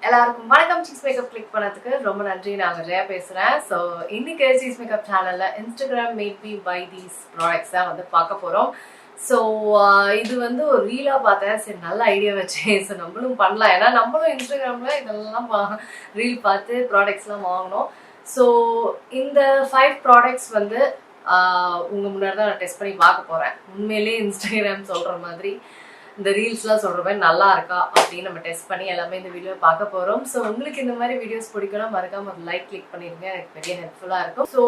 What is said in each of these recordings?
எல்லாருக்கும் வணக்கம். Cheese makeup click பண்ணதுக்கு ரொம்ப நன்றி. நான் ஜெயா பேசுறேன். ஸோ இன்னைக்கு சீஸ் மேக்கப் சேனல்ல Instagram made me buy these products தான் வந்து பார்க்க போறோம். ஸோ இது வந்து ஒரு ரீலா பார்த்தேன். சரி, நல்ல ஐடியா வச்சேன். ஸோ நம்மளும் பண்ணலாம். ஏன்னா நம்மளும் இன்ஸ்டாகிராம்ல இதெல்லாம் ரீல் பார்த்து ப்ராடக்ட்ஸ்லாம் வாங்கணும். ஸோ இந்த 5 ப்ராடக்ட்ஸ் வந்து உங்க முன்னாடி தான் நான் டெஸ்ட் பண்ணி பார்க்க போறேன். உண்மையிலேயே இன்ஸ்டாகிராம் சொல்ற மாதிரி இந்த ரீல்ஸ்லாம் சொல்கிற மாதிரி நல்லா இருக்கா அப்படின்னு நம்ம டெஸ்ட் பண்ணி எல்லாமே இந்த வீடியோ பார்க்க போகிறோம். ஸோ உங்களுக்கு இந்த மாதிரி வீடியோஸ் பிடிக்கணும், மறக்காம ஒரு லைக் கிளிக் பண்ணிருங்க. எனக்கு பெரிய ஹெல்ப்ஃபுல்லாக இருக்கும். ஸோ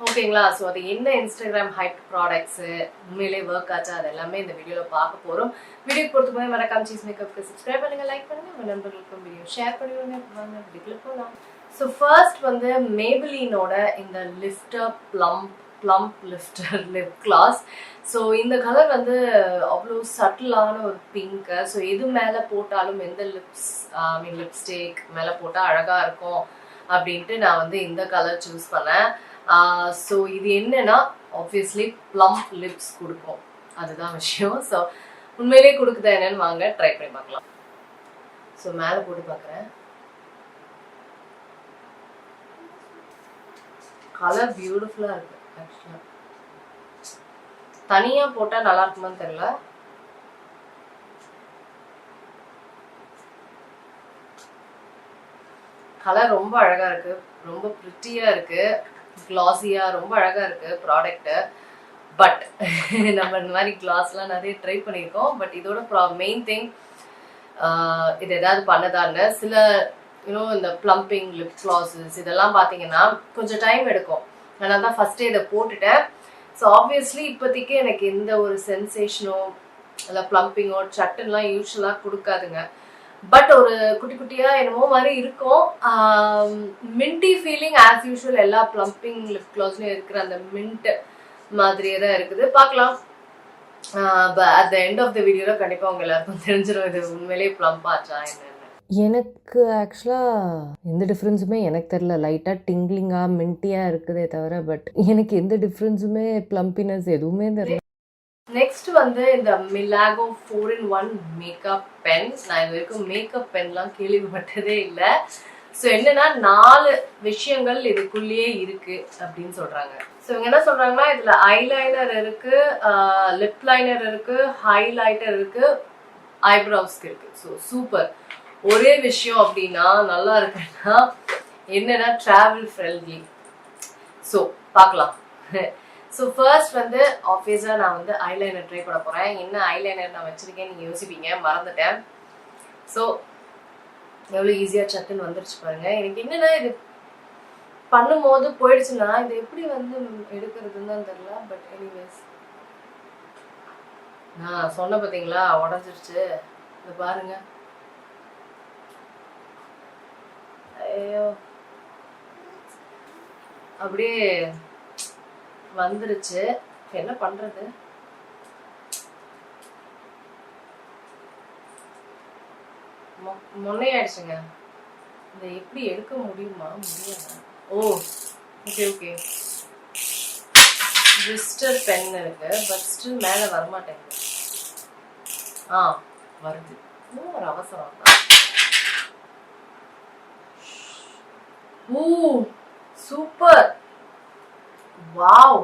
ஓகேங்களா? ஸோ அது என்ன இன்ஸ்டாகிராம் ஹைப் ப்ராடக்ட்ஸு உண்மையிலே ஒர்க் ஆச்சா அது எல்லாமே இந்த வீடியோவில் பார்க்க போகிறோம். வீடியோ பொறுத்த போது மறக்காம சீஸ் மேக்கப்க்கு சப்ஸ்கிரைப் பண்ணுங்கள், லைக் பண்ணுங்கள், உங்கள் நண்பர்களுக்கும் வீடியோ ஷேர் பண்ணிவிடுங்க. வாங்க வீடியோக்குள்ள போகலாம். ஸோ ஃபர்ஸ்ட் வந்து மேபிலினோட இந்த lift her plump lift her lip gloss. So இந்த கலர் வந்து அவ்வளோ சட்டிலான ஒரு பிங்க்கு. ஸோ எது மேலே போட்டாலும் எந்த லிப்ஸ்டிக் மேலே போட்டால் அழகாக இருக்கும் அப்படின்ட்டு நான் வந்து இந்த கலர் சூஸ் பண்ணேன். ஸோ இது என்னன்னா ஆப்வியஸ்லி பிளம்ப் லிப்ஸ் கொடுக்கும், அதுதான் விஷயம். ஸோ உண்மையிலே கொடுக்குதா என்னன்னு வாங்க ட்ரை பண்ணி பார்க்கலாம். ஸோ மேலே போட்டு பார்க்குறேன். கலர் பியூட்டிஃபுல்லாக இருக்கு. ஆக்சுவலாக தனியா போட்டா நல்லா இருக்குமான்னு தெரியல. கலர் ரொம்ப அழகா இருக்கு, ரொம்ப பிரிட்டியா இருக்கு, கிளாஸியா ரொம்ப அழகா இருக்கு ப்ராடக்ட். பட் நம்ம இந்த மாதிரி கிளாஸ்லாம் நிறைய ட்ரை பண்ணியிருக்கோம். பட் இதோட மெயின் திங் இது ஏதாவது பண்ணதான்னு சில இந்த பிளம்பிங் லிப் கிளாஸஸ் இதெல்லாம் பார்த்தீங்கன்னா கொஞ்சம் டைம் எடுக்கும். அதனால தான் ஃபர்ஸ்டே இதை போட்டுட்டேன். ஸோ ஆப்வியஸ்லி இப்போதைக்கு எனக்கு எந்த ஒரு சென்சேஷனோ இல்லை பிளம்பிங்கோ சட்டுலாம் யூஸ்வலாக கொடுக்காதுங்க. பட் ஒரு குட்டி குட்டியாக என்னமோ மாதிரி இருக்கும். மின்டி ஃபீலிங் ஆஸ் யூஸ்வல் எல்லா பிளம்பிங் லிப் கிளாஸ்லையும் இருக்கிற அந்த மின்ட் மாதிரியே தான் இருக்குது. பார்க்கலாம். At the end of the வீடியோவில் கண்டிப்பாக உங்க எல்லாருக்கும் தெரிஞ்சிடும் இது உண்மையிலேயே பிளம்ப் ஆச்சா என்ன. எனக்கு ஆக்சுவலாக எந்த டிஃப்ரென்ஸுமே எனக்கு தெரில. லைட்டாக டிங்லிங்காக மின்ட்டியாக இருக்குதே தவிர பட் எனக்கு எந்த டிஃப்ரென்ஸுமே ப்ளம்பினஸ் எதுவுமே தெரில. நெக்ஸ்ட் வந்து இந்த மிலாகோ 4-in-1 மேக்கப் பென். நான் இது வரைக்கும் மேக்கப் பென்லாம் கேள்விப்பட்டதே இல்லை. ஸோ என்னன்னா 4 விஷயங்கள் இதுக்குள்ளேயே இருக்கு அப்படின்னு சொல்றாங்க. ஸோ இவங்க என்ன சொல்றாங்கன்னா இதுல ஐலைனர் இருக்கு, லிப் லைனர் இருக்கு, ஹைலைட்டர் இருக்கு, ஐப்ரோஸ்க்கு இருக்கு. So super. ஒரே விஷயம் அப்படின்னா நல்லா இருக்குன்னா என்னன்னா டிராவல் ஃப்ரெண்ட்லி. ஸோ பார்க்கலாம். ஸோ ஃபர்ஸ்ட் வந்து ஆப்வியஸா நான் வந்து ஐலைனர் ட்ரை பண்ண போறேன். என்ன ஐலைனர் நான் வச்சிருக்கேன் நீங்க யோசிப்பீங்க, மறந்துட்டேன். ஸோ எவ்வளோ ஈஸியா சட்டுன்னு வந்துருச்சு பாருங்க. எனக்கு என்னன்னா இது பண்ணும்போது போயிடுச்சுன்னா இது எப்படி வந்து எடுக்கிறதுன்னு தான் தெரியல. பட் எனிவேஸ் நான் சொன்ன பார்த்தீங்களா உடஞ்சிருச்சு. இது பாருங்க. ஐயோ அப்படியே வந்துருச்சு. என்ன பண்றது? முன்னையாயிடுச்சுங்க. இதை எப்படி எடுக்க முடியுமா? முடியாது. ஓ ஓகே ஓகே. பிரிஸ்டல் பென் இருக்கு, பட் ஸ்டில் மேல வரமாட்டேங்குது. வருது. ஒரு அவசரம் தான். ஓ சூப்பர், வாவ்,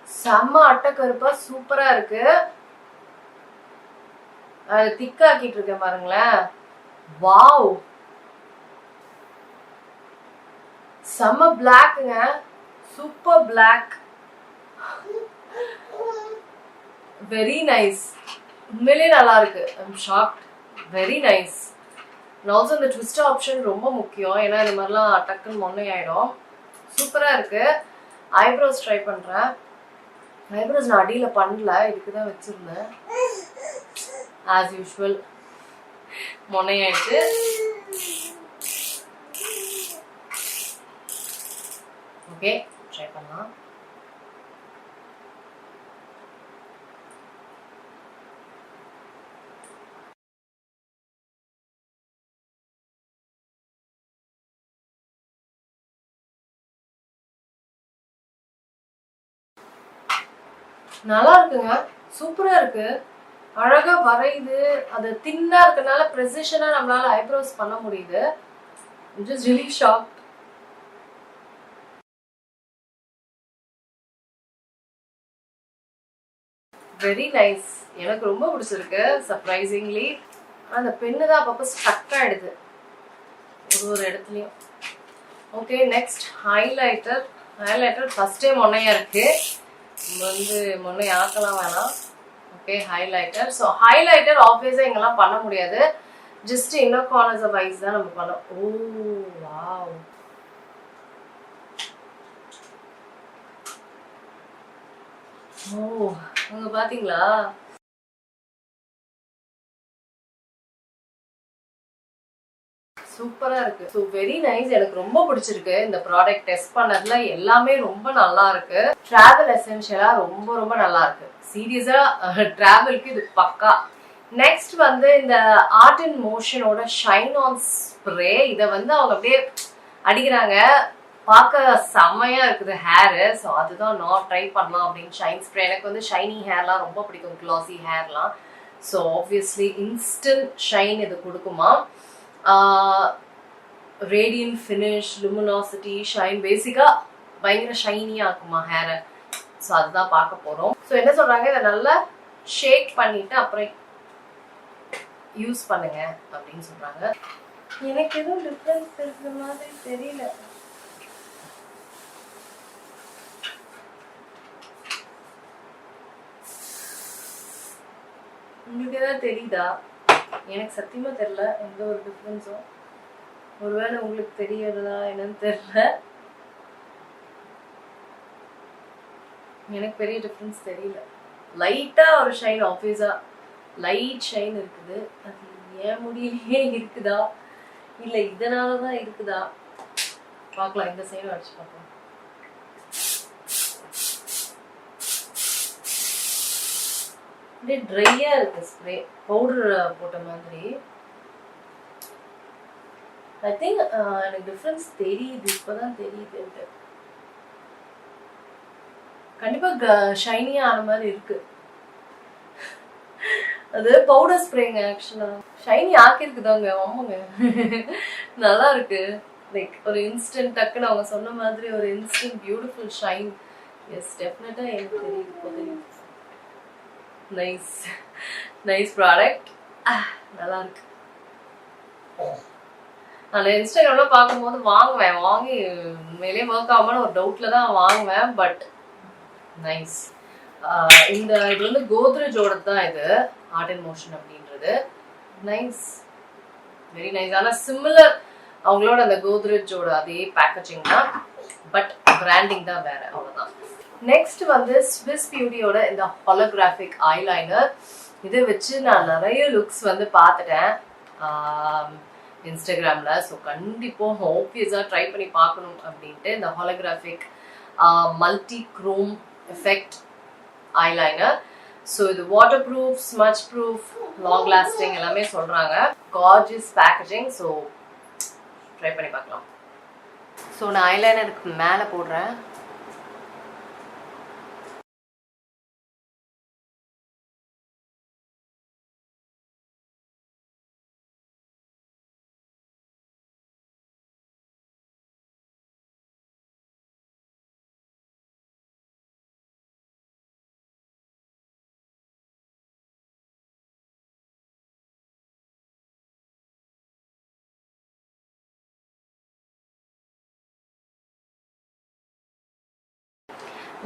செம்ம அட்டக்கருப்பா சூப்பரா இருக்கு. அது திக்காக்கிட்டு இருக்கேன் பாருங்களேன். வாவ், செம்ம பிளாக்குங்க, சூப்பர் பிளாக், வெரி நைஸ். உண்மையிலே நல்லா இருக்கு. I'm shocked, very nice. Also இந்த ட்விஸ்டர் ஆப்ஷன் ரொம்ப முக்கியம். ஏன்னா இந்த மாதிரிலாம் டக்குன்னு மொன்னை ஆயிடும். சூப்பரா இருக்கு. ஐப்ரோஸ் ட்ரை பண்றேன். ஐப்ரோஸ் நான் அடியில பண்ணல, இதுக்குதான் வச்சிருந்தேன். ஆஸ் யூஸ்வல் மொன்னை ஆயிடுச்சு. ஓகே, ட்ரை பண்ணலாம். நல்லா இருக்குங்க, சூப்பரா இருக்கு. அழகா வரையுது. அது தின்னா இருக்கனால ப்ரெசிஷனா நம்மளால ஐப்ரோஸ் பண்ண முடியுது. I'm just really shocked. Very nice. எனக்கு ரொம்ப பிடிச்சிருக்கு சர்ப்ரைசிங்லி. அந்த பென்னு தான் அப்பப்போ ஸ்டக் ஆயிடுது ஒரு இடத்துலையும். Okay, next highlighter. Highlighter first time மொன்னையா இருக்கு. வந்து மொன்னை ஆக்கலாம் வேணாம். Okay, highlighter. ஸோ ஹைலைட்டர் ஆப்வியஸாக இங்கெல்லாம் பண்ண முடியாது. Just inner corners of eyes தான் நம்ம பண்ணோம். ஓ வாவ், ஓ அங்க பாத்தீங்களா? சூப்பரா இருக்கு. So very nice. எனக்கு ரொம்ப பிடிச்சிருக்கு இந்த ப்ராடக்ட். டெஸ்ட் பண்ணதுல எல்லாமே ரொம்ப நல்லா இருக்கு. டிராவல் எசென்ஷியலா ரொம்ப ரொம்ப நல்லா இருக்கு. சீரியஸா டிராவலுக்கு இது பக்கா. நெக்ஸ்ட் வந்து இந்த ஆர்ட் அண்ட் மோஷனோட ஷைன் ஆன் ஸ்ப்ரே. இதை வந்து அவங்க அப்படியே அடிக்கிறாங்க. பார்க்க செம்மையா இருக்குது ஹேரு. ஸோ அதுதான் நான் ட்ரை பண்ணலாம் அப்படின்னு ஷைன் ஸ்ப்ரே. எனக்கு வந்து ஷைனி ஹேர்லாம் ரொம்ப பிடிக்கும், கிளாசி ஹேர்லாம். ஸோ ஆப்வியஸ்லி இன்ஸ்டன்ட் ஷைன் இது கொடுக்குமா. ரேடியன்ட் ஃபினிஷ், லுமினாசிட்டி, ஷைன், பேசிக்கா பயங்கர ஷைனியா இருக்குமா ஹேரை. ஸோ அதுதான் பார்க்க போறோம். ஸோ என்ன சொல்றாங்க, இதை நல்லா ஷேக் பண்ணிட்டு அப்புறம் யூஸ் பண்ணுங்க அப்படின்னு சொல்றாங்க. எனக்கு எதுவும் டிஃபரன்ஸ் இருக்கிற மாதிரி தெரியல. உங்களுக்கு ஏதாவது தெரியுதா? எனக்கு சத்தியமா தெரியல எந்த ஒரு டிஃபரன்ஸும். ஒருவேளை உங்களுக்கு தெரியறதா என்னன்னு தெரியல. எனக்கு பெரிய டிஃபரன்ஸ் தெரியல. லைட்டா ஒரு ஷைன், ஆப்வியஸா லைட் ஷைன் இருக்குது. அது ஏன் முடியலையே இருக்குதா இல்ல இதனாலதான் இருக்குதா பார்க்கலாம். இந்த சைடு அடிச்சு பார்க்கலாம். ட்ரையா இருக்கு ஸ்ப்ரே, பவுடர் போட்ட மாதிரி. ஐ திங்க் எனக்கு டிஃபரன்ஸ் தெரியுது, இப்பதான் தெரியுது. கண்டிப்பா ஷைனியா ஆன மாதிரி இருக்கு. அது பவுடர் ஸ்ப்ரேங்க. ஆக்சுவலா ஷைனி ஆக்கிருக்குதாங்க. ஆமாங்க, நல்லா இருக்கு. லைக் ஒரு இன்ஸ்டன்ட் டக்குன்னு அவங்க சொன்ன மாதிரி ஒரு இன்ஸ்டன்ட் பியூட்டிஃபுல் ஷைன். எஸ், டெஃபினட்டா எனக்கு தெரியுது. Nice nice product. நல்லா இருக்கு. நான் இன்ஸ்டாகிராம்ல பார்க்கும்போது வாங்குவேன், வாங்கி உண்மையிலேயே ஒர்க் ஆகுமான்னு ஒரு டவுட்ல தான் வாங்குவேன். But nice. இந்த இது வந்து கோத்ரேஜோட தான் இது ஆர்ட் அண்ட் மோஷன் அப்படின்றது. Nice, very nice. ஆனால் சிமிலர் அவங்களோட அந்த கோத்ரேஜோட அதே பேக்கேஜிங் தான், பட் பிராண்டிங் தான் வேற, அவ்வளோதான். நெக்ஸ்ட் வந்து ஸ்விஸ் பியூட்டியோட இந்த ஹாலோகிராஃபிக் ஐலைனர். இதை வச்சு நான் நிறைய லுக்ஸ் வந்து பார்த்துட்டேன் இன்ஸ்டாகிராம்ல. ஸோ கண்டிப்பாக ஆப்வியஸாக ட்ரை பண்ணி பார்க்கணும் அப்படின்ட்டு இந்த holographic multi chrome effect eyeliner. So இது waterproof, smudgeproof, long lasting எல்லாமே சொல்றாங்க. Gorgeous packaging. ஸோ ட்ரை பண்ணி பார்க்கலாம். ஸோ நான் ஐலைனருக்கு மேலே போடுறேன்.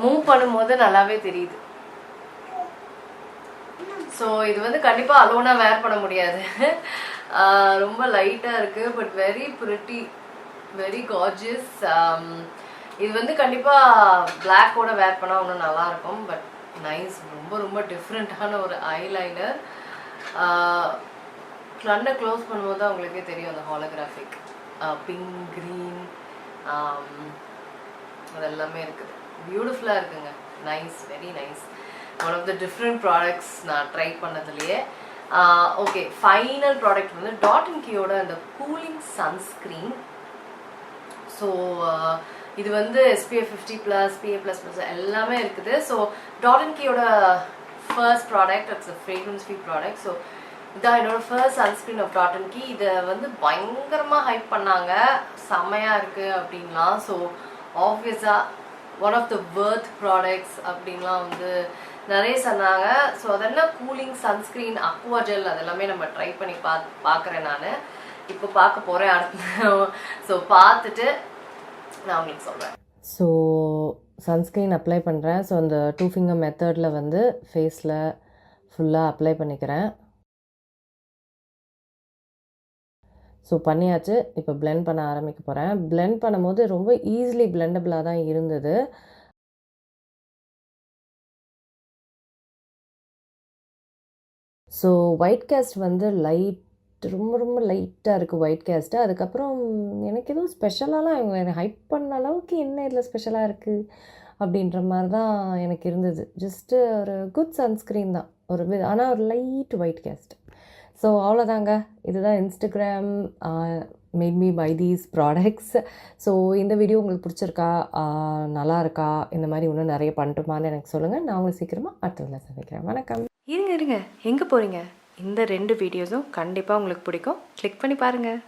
மூவ் பண்ணும்போது நல்லாவே தெரியுது. ஸோ இது வந்து கண்டிப்பாக அலோனா வேர் பண்ண முடியாது. ரொம்ப லைட்டாக இருக்கு, but very pretty, very gorgeous. இது வந்து கண்டிப்பாக பிளாக்கோட வேர் பண்ணால் இன்னும் நல்லா இருக்கும். பட் நைஸ், ரொம்ப ரொம்ப டிஃப்ரெண்ட்டான ஒரு ஐலைனர். கண்ணை க்ளோஸ் பண்ணும்போது தான் உங்களுக்கே தெரியும் அந்த ஹாலோகிராஃபிக் பிங்க், க்ரீன் அதெல்லாமே இருக்குது. பியூட்டிஃபுல்லாக இருக்குங்க. Nice, very nice. One of the different products நான் ட்ரை பண்ணதுலேயே. ஓகே, ஃபைனல் ப்ராடக்ட் வந்து டாட் அண்ட் கீயோட அந்த கூலிங் சன்ஸ்க்ரீன். ஸோ இது வந்து SPF 50+, PA++ எல்லாமே இருக்குது. ஸோ டாட் அண்ட் கீயோட first product. It's a fragrance free product. So இதான் என்னோட ஃபர்ஸ்ட் சன்ஸ்க்ரீன் ஆஃப் டாட்டன்கி. இதை வந்து பயங்கரமாக ஹைப் பண்ணாங்க, செம்மையாக இருக்குது அப்படின்லாம். ஸோ ஆப்வியஸாக one of the worth products அப்படின்லாம் வந்து நிறைய சொன்னாங்க. ஸோ அதெல்லாம் கூலிங் சன்ஸ்க்ரீன், அக்வா ஜெல், அதெல்லாமே நம்ம ட்ரை பண்ணி பார்க்குறேன் நான். இப்போ பார்க்க போகிறேன் அடுத்து. ஸோ பார்த்துட்டு நான் உங்களுக்கு சொல்கிறேன். ஸோ சன்ஸ்க்ரீன் அப்ளை பண்ணுறேன். ஸோ அந்த 2 ஃபிங்கர் மெத்தடில் வந்து ஃபேஸில் ஃபுல்லாக அப்ளை பண்ணிக்கிறேன். ஸோ பண்ணியாச்சு. இப்போ பிளெண்ட் பண்ண ஆரம்பிக்க போகிறேன். பிளெண்ட் பண்ணும்போது ரொம்ப ஈஸிலி பிளெண்டபிளாக தான் இருந்தது. ஸோ ஒயிட் கேஸ்ட் வந்து ரொம்ப ரொம்ப லைட்டாக இருக்குது ஒயிட் கேஸ்ட்டு. அதுக்கப்புறம் எனக்கு எதுவும் ஸ்பெஷலாலாம் இவங்க ஹைப் பண்ண அளவுக்கு என்ன இதில் ஸ்பெஷலாக இருக்குது அப்படின்ற மாதிரி தான் எனக்கு இருந்தது. ஜஸ்ட்டு ஒரு குட் சன்ஸ்க்ரீன் தான், ஆனால் ஒரு லைட் ஒயிட் கேஸ்ட். ஸோ அவ்வளோதாங்க. இதுதான் Instagram made me buy these products. So இந்த வீடியோ உங்களுக்கு பிடிச்சிருக்கா, நல்லா இருக்கா, இந்த மாதிரி இன்னும் நிறைய பண்ணட்டுமான்னு எனக்கு சொல்லுங்கள். நான் உங்களுக்கு சீக்கிரமாக அடுத்ததில் சந்திக்கிறேன். வணக்கம். இருங்க எங்கே போகிறீங்க? இந்த 2 வீடியோஸும் கண்டிப்பாக உங்களுக்கு பிடிக்கும். கிளிக் பண்ணி பாருங்கள்.